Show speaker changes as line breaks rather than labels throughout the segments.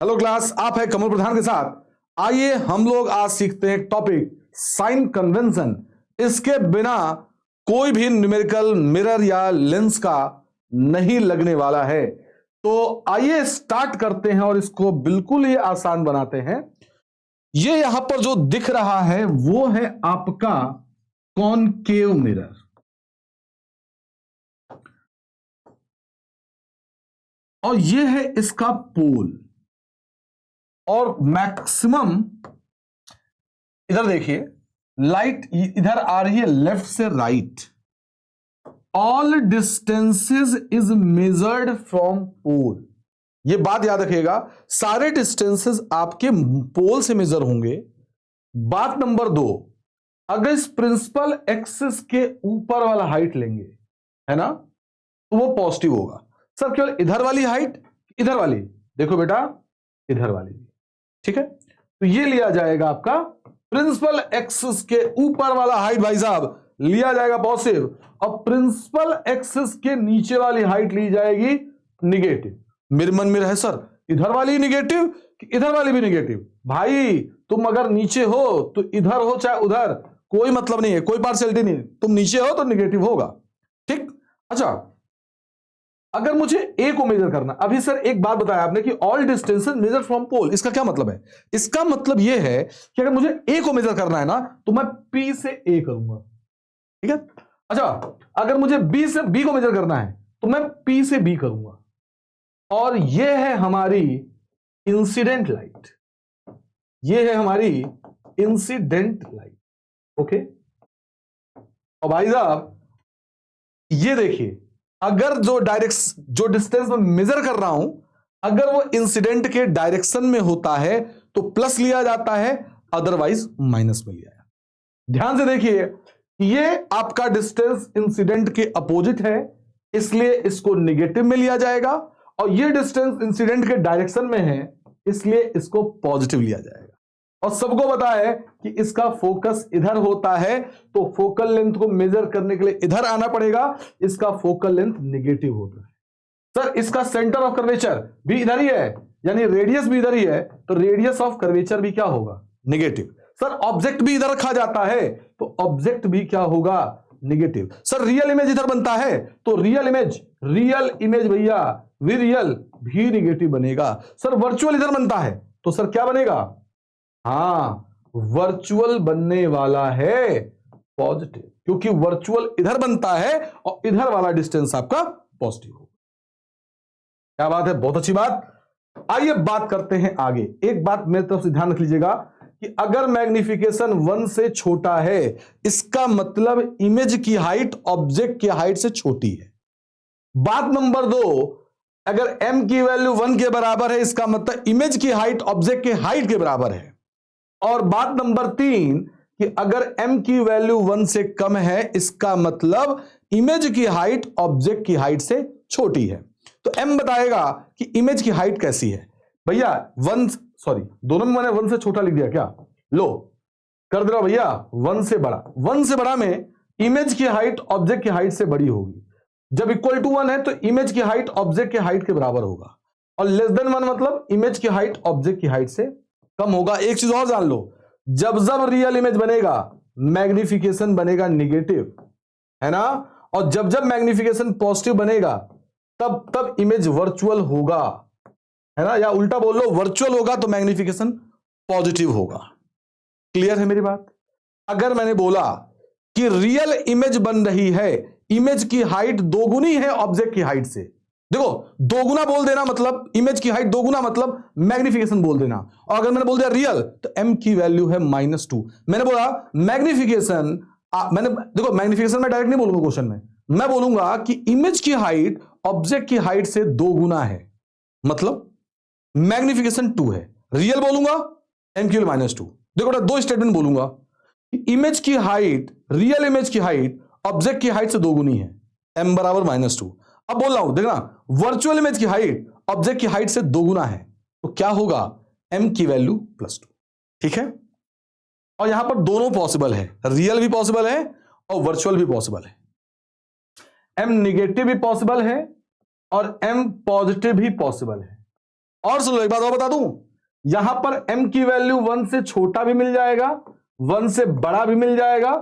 Hello class, आप है कमल प्रधान के साथ। आइए हम लोग आज सीखते हैं टॉपिक साइन कन्वेंशन। इसके बिना कोई भी न्यूमेरिकल मिरर या लेंस का नहीं लगने वाला है। तो आइए स्टार्ट करते हैं और इसको बिल्कुल ही आसान बनाते हैं। ये यहां पर जो दिख रहा है वो है आपका कॉनकेव मिरर, और ये है इसका पोल। और मैक्सिमम इधर देखिए, लाइट इधर आ रही है लेफ्ट से right. All distances is measured from pole. ये बात याद रखिएगा, सारे डिस्टेंसेस आपके पोल से मेजर होंगे। बात नंबर 2, अगर इस प्रिंसिपल एक्सिस के ऊपर वाला हाइट लेंगे, है ना, तो वो पॉजिटिव होगा। सर केवल इधर वाली हाइट, इधर वाली? देखो बेटा, इधर वाली, ठीक है। तो ये लिया जाएगा आपका प्रिंसिपल एक्सिस के ऊपर वाला हाइट, भाई साहब, लिया जाएगा पॉजिटिव, और प्रिंसिपल एक्सिस के नीचे वाली हाइट ली जाएगी निगेटिव। मेरे मन में रहे सर इधर वाली निगेटिव कि इधर वाली भी निगेटिव। भाई तुम अगर नीचे हो तो इधर हो चाहे उधर, कोई मतलब नहीं है, कोई पार्शियलिटी नहीं। तुम नीचे हो तो निगेटिव होगा, ठीक। अच्छा, अगर मुझे ए को मेजर करना, अभी सर एक बात बताया आपने कि all distances measure from pole, इसका क्या मतलब है? इसका मतलब यह है कि अगर मुझे ए को मेजर करना है ना, तो मैं पी से ए करूंगा, ठीक है। अच्छा, अगर मुझे बी से बी को मेजर करना है तो मैं पी से बी करूंगा। और यह है हमारी इंसिडेंट लाइट, यह है हमारी इंसिडेंट लाइट, ओके। और भाई साहब ये देखिए, अगर जो डिस्टेंस में मेजर कर रहा हूं, अगर वो इंसिडेंट के डायरेक्शन में होता है तो प्लस लिया जाता है, अदरवाइज माइनस में लिया जाता है। ध्यान से देखिए, ये आपका डिस्टेंस इंसिडेंट के अपोजिट है, इसलिए इसको नेगेटिव में लिया जाएगा। और ये डिस्टेंस इंसिडेंट के डायरेक्शन में है, इसलिए इसको पॉजिटिव लिया जाएगा। और सबको पता है कि इसका फोकस इधर होता है, तो फोकल लेंथ को मेजर करने के लिए इधर आना पड़ेगा। इसका फोकल लेंथ नेगेटिव होता है। सर इसका सेंटर ऑफ कर्वेचर भी इधर ही है, यानी रेडियस भी इधर ही है, तो रेडियस ऑफ कर्वेचर भी क्या होगा? नेगेटिव। सर ऑब्जेक्ट भी इधर रखा जाता है, तो ऑब्जेक्ट भी क्या होगा? नेगेटिव। सर रियल इमेज इधर बनता है, तो रियल इमेज भैया भी रियल भी नेगेटिव बनेगा। सर वर्चुअल इधर बनता है, तो सर क्या बनेगा? हाँ, वर्चुअल बनने वाला है पॉजिटिव, क्योंकि वर्चुअल इधर बनता है और इधर वाला डिस्टेंस आपका पॉजिटिव होगा। क्या बात है, बहुत अच्छी बात। आइए बात करते हैं आगे। एक बात मेरी तरफ से ध्यान रख लीजिएगा कि अगर मैग्निफिकेशन 1 से छोटा है, इसका मतलब इमेज की हाइट ऑब्जेक्ट की हाइट से छोटी है। बात नंबर 2, अगर m की वैल्यू 1 के बराबर है, इसका मतलब इमेज की हाइट ऑब्जेक्ट की हाइट के बराबर है। और बात नंबर 3 कि अगर m की वैल्यू 1 से कम है, इसका मतलब इमेज की हाइट ऑब्जेक्ट की हाइट से छोटी है। तो m बताएगा कि इमेज की हाइट कैसी है। भैया दोनों में मैंने 1 से छोटा लिख दिया क्या? लो कर दे रहा भैया, 1 से बड़ा। 1 से बड़ा में इमेज की हाइट ऑब्जेक्ट की हाइट से बड़ी होगी। जब इक्वल टू 1 है तो इमेज की हाइट ऑब्जेक्ट की हाइट के बराबर होगा, और लेस देन 1 मतलब इमेज की हाइट ऑब्जेक्ट की हाइट से कम होगा। एक चीज और जान लो, जब रियल इमेज बनेगा, मैग्निफिकेशन बनेगा निगेटिव, है ना। और जब मैग्निफिकेशन पॉजिटिव बनेगा, तब इमेज वर्चुअल होगा, है ना। या उल्टा बोल लो, वर्चुअल होगा तो मैग्निफिकेशन पॉजिटिव होगा। क्लियर है मेरी बात? अगर मैंने बोला कि रियल इमेज बन रही है, इमेज की हाइट दोगुनी है ऑब्जेक्ट की हाइट से, देखो दोगुना बोल देना मतलब इमेज की हाइट दोगुना मतलब मैग्निफिकेशन बोल देना। और अगर मैंने बोल दिया रियल, तो m की वैल्यू है -2। मैंने बोला मैग्निफिकेशन, देखो मैग्निफिकेशन में डायरेक्ट नहीं बोलूंगा क्वेश्चन में, मैं बोलूंगा कि इमेज की हाइट ऑब्जेक्ट की हाइट से 2 गुना है, मतलब मैग्निफिकेशन 2 है। रियल बोलूंगा m की वैल्यू -2। देखो 2 स्टेटमेंट बोलूंगा, इमेज की हाइट, रियल इमेज की हाइट ऑब्जेक्ट की हाइट से 2 गुनी है, m बराबर -2। अब बोल रहा हूं, देखना, वर्चुअल इमेज की हाइट ऑब्जेक्ट की हाइट से 2 गुना है, तो क्या होगा? m की वैल्यू +2, ठीक है। और यहां पर दोनों पॉसिबल है, रियल भी पॉसिबल है और वर्चुअल भी पॉसिबल है। m निगेटिव भी पॉसिबल है और m पॉजिटिव भी पॉसिबल है। और सुन लो एक बात और बता दूं, यहां पर m की वैल्यू 1 से छोटा भी मिल जाएगा, 1 से बड़ा भी मिल जाएगा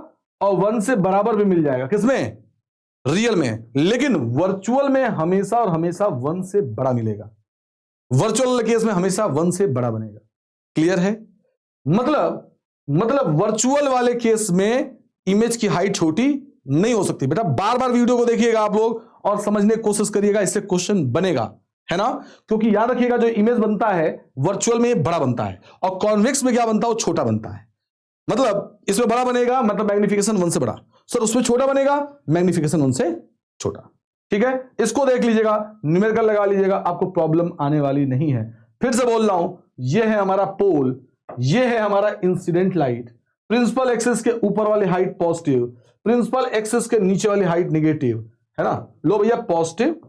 और 1 से बराबर भी मिल जाएगा। किसमें? रियल में। लेकिन वर्चुअल में हमेशा और हमेशा 1 से बड़ा मिलेगा। वर्चुअल केस में हमेशा 1 से बड़ा बनेगा। क्लियर है? मतलब वर्चुअल वाले केस में इमेज की हाइट छोटी नहीं हो सकती। बेटा बार बार वीडियो को देखिएगा आप लोग और समझने की कोशिश करिएगा, इससे क्वेश्चन बनेगा, है ना? क्योंकि याद रखिएगा जो इमेज बनता है वर्चुअल में बड़ा बनता है और कॉन्वेक्स में क्या बनता है? वो छोटा बनता है। मतलब इसमें बड़ा बनेगा मतलब मैग्निफिकेशन 1 से बड़ा, सर उसमें छोटा बनेगा मैग्निफिकेशन 1 से छोटा। ठीक है, इसको देख लीजिएगा, न्यूमेरिकल लगा लीजिएगा, आपको प्रॉब्लम आने वाली नहीं है। फिर से बोल रहा हूं, यह है हमारा पोल, यह है हमारा इंसिडेंट लाइट। प्रिंसिपल एक्सिस के ऊपर वाली हाइट पॉजिटिव, प्रिंसिपल एक्सिस के नीचे वाली हाइट नेगेटिव, है ना? लो भैया पॉजिटिव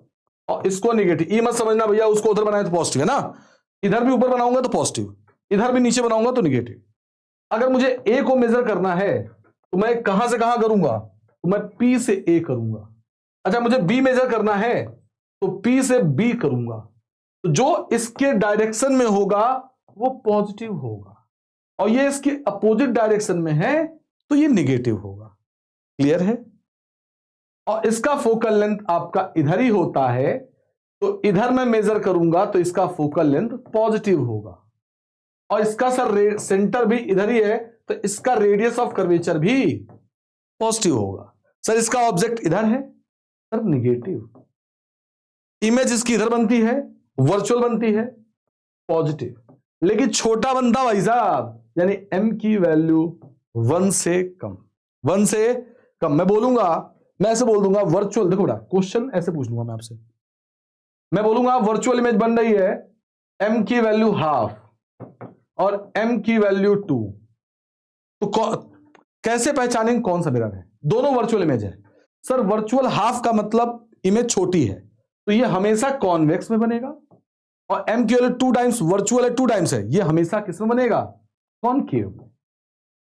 और इसको नेगेटिव। ये मत समझना भैया उसको उधर बनाए तो पॉजिटिव, है ना? इधर भी ऊपर बनाऊंगा तो पॉजिटिव, इधर भी नीचे बनाऊंगा तो नेगेटिव। अगर मुझे ए को मेजर करना है तो मैं कहां से कहां करूंगा? तो मैं पी से ए करूंगा। अच्छा, मुझे बी मेजर करना है तो पी से बी करूंगा। तो जो इसके डायरेक्शन में होगा वो पॉजिटिव होगा और ये इसके अपोजिट डायरेक्शन में है तो ये नेगेटिव होगा। क्लियर है? और इसका फोकल लेंथ आपका इधर ही होता है, तो इधर मैं मेजर करूंगा तो इसका फोकल लेंथ पॉजिटिव होगा और इसका सर सेंटर भी इधर ही है तो इसका रेडियस ऑफ कर्वेचर भी पॉजिटिव होगा। सर इसका ऑब्जेक्ट इधर है, सर नेगेटिव। इमेज इसकी इधर बनती है, वर्चुअल बनती है पॉजिटिव, लेकिन छोटा बनता भाई साहब, यानी m की वैल्यू 1 से कम, 1 से कम। मैं बोलूंगा, मैं ऐसे बोल दूंगा वर्चुअल, देखो बेटा क्वेश्चन ऐसे पूछ लूंगा मैं आपसे, मैं बोलूंगा वर्चुअल इमेज बन रही है m की वैल्यू हाफ और m की वैल्यू 2, तो कैसे पहचानेंगे कौन सा मिरर है? दोनों वर्चुअल इमेज है। सर वर्चुअल हाफ का मतलब इमेज छोटी है तो ये हमेशा कॉन्वेक्स में बनेगा और m की वैल्यू 2 टाइम्स वर्चुअल है, 2 टाइम्स है, ये हमेशा किस में बनेगा? कॉनकेव में।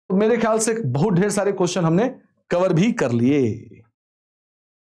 तो मेरे ख्याल से बहुत ढेर सारे क्वेश्चन हमने कवर भी कर लिए।